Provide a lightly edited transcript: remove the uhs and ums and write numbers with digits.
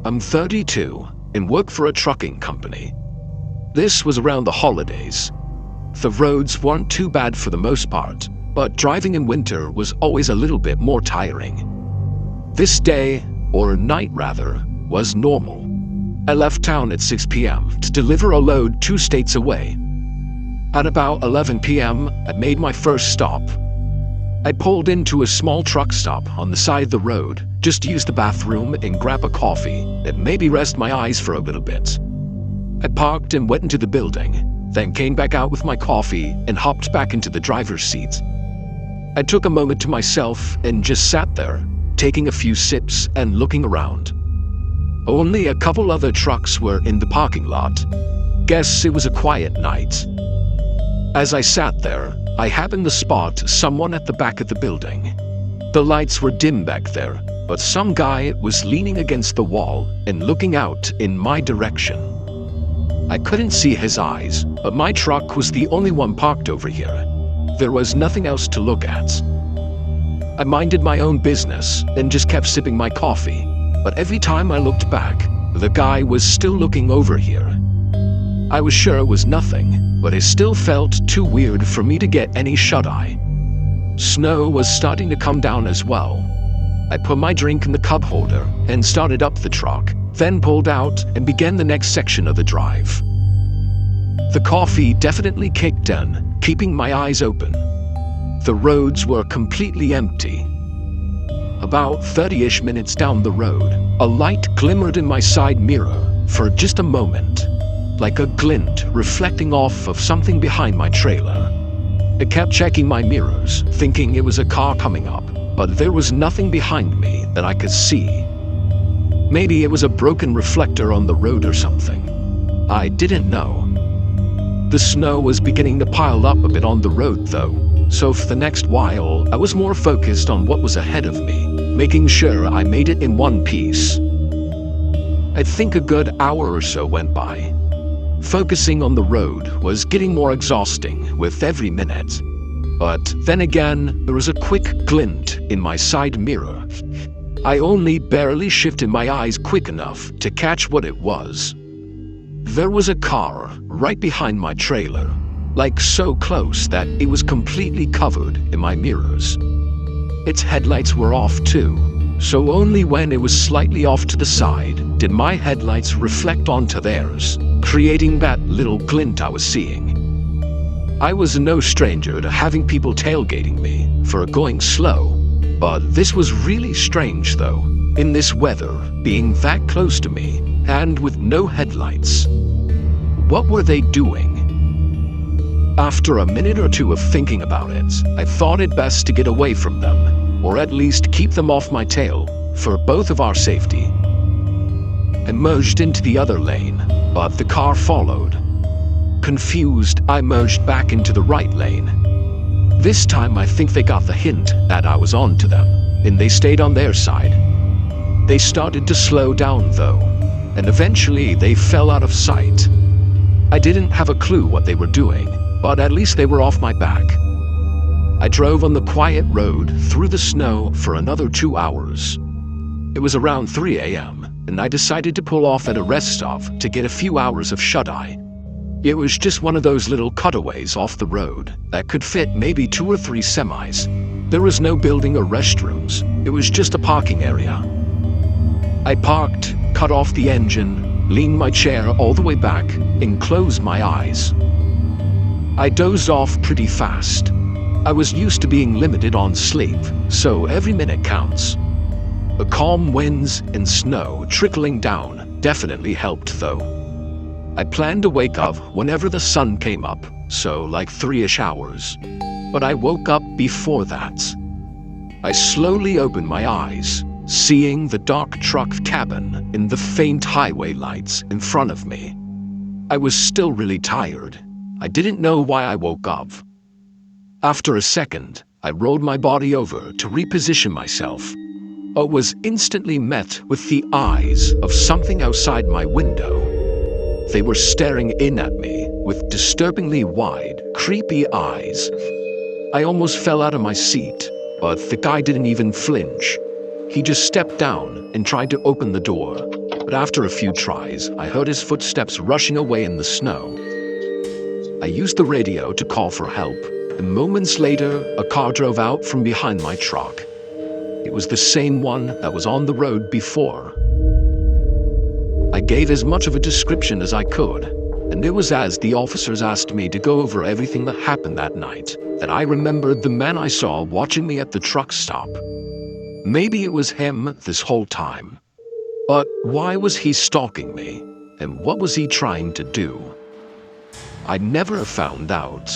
I'm 32 and work for a trucking company. This was around the holidays. The roads weren't too bad for the most part, but driving in winter was always a little bit more tiring. This day, or night rather, was normal. I left town at 6 p.m. to deliver a load 2 states away. At about 11 p.m., I made my first stop. I pulled into a small truck stop on the side of the road just to use the bathroom and grab a coffee and maybe rest my eyes for a little bit. I parked and went into the building, then came back out with my coffee and hopped back into the driver's seat. I took a moment to myself and just sat there, taking a few sips and looking around. Only a couple other trucks were in the parking lot. Guess it was a quiet night. As I sat there, I happened to spot someone at the back of the building. The lights were dim back there, but some guy was leaning against the wall and looking out in my direction. I couldn't see his eyes, but my truck was the only one parked over here. There was nothing else to look at. I minded my own business and just kept sipping my coffee, but every time I looked back, the guy was still looking over here. I was sure it was nothing, but it still felt too weird for me to get any shut-eye. Snow was starting to come down as well. I put my drink in the cup holder and started up the truck, then pulled out and began the next section of the drive. The coffee definitely kicked in, keeping my eyes open. The roads were completely empty. About 30-ish minutes down the road, a light glimmered in my side mirror for just a moment, like a glint reflecting off of something behind my trailer. I kept checking my mirrors, thinking it was a car coming up, but there was nothing behind me that I could see. Maybe it was a broken reflector on the road or something. I didn't know. The snow was beginning to pile up a bit on the road though, so for the next while I was more focused on what was ahead of me, making sure I made it in one piece. I think a good hour or so went by. Focusing on the road was getting more exhausting with every minute. But then again, there was a quick glint in my side mirror. I only barely shifted my eyes quick enough to catch what it was. There was a car right behind my trailer, like so close that it was completely covered in my mirrors. Its headlights were off too, so only when it was slightly off to the side did my headlights reflect onto theirs, creating that little glint I was seeing. I was no stranger to having people tailgating me for going slow, but this was really strange though, in this weather, being that close to me and with no headlights. What were they doing? After a minute or two of thinking about it, I thought it best to get away from them, or at least keep them off my tail, for both of our safety. I merged into the other lane, but the car followed. Confused, I merged back into the right lane. This time I think they got the hint that I was on to them, and they stayed on their side. They started to slow down though, and eventually they fell out of sight. I didn't have a clue what they were doing, but at least they were off my back. I drove on the quiet road through the snow for another 2 hours. It was around 3 a.m., and I decided to pull off at a rest stop to get a few hours of shut-eye. It was just one of those little cutaways off the road that could fit maybe 2 or 3 semis. There was no building or restrooms. It was just a parking area. I parked, cut off the engine, leaned my chair all the way back, and closed my eyes. I dozed off pretty fast. I was used to being limited on sleep, so every minute counts. The calm winds and snow trickling down definitely helped though. I planned to wake up whenever the sun came up, so like 3-ish hours. But I woke up before that. I slowly opened my eyes, seeing the dark truck cabin and the faint highway lights in front of me. I was still really tired. I didn't know why I woke up. After a second, I rolled my body over to reposition myself, but was instantly met with the eyes of something outside my window. They were staring in at me with disturbingly wide, creepy eyes. I almost fell out of my seat, but the guy didn't even flinch. He just stepped down and tried to open the door. But after a few tries, I heard his footsteps rushing away in the snow. I used the radio to call for help, and moments later, a car drove out from behind my truck. It was the same one that was on the road before. I gave as much of a description as I could, and it was as the officers asked me to go over everything that happened that night that I remembered the man I saw watching me at the truck stop. Maybe it was him this whole time. But why was he stalking me? And what was he trying to do? I'd never have found out.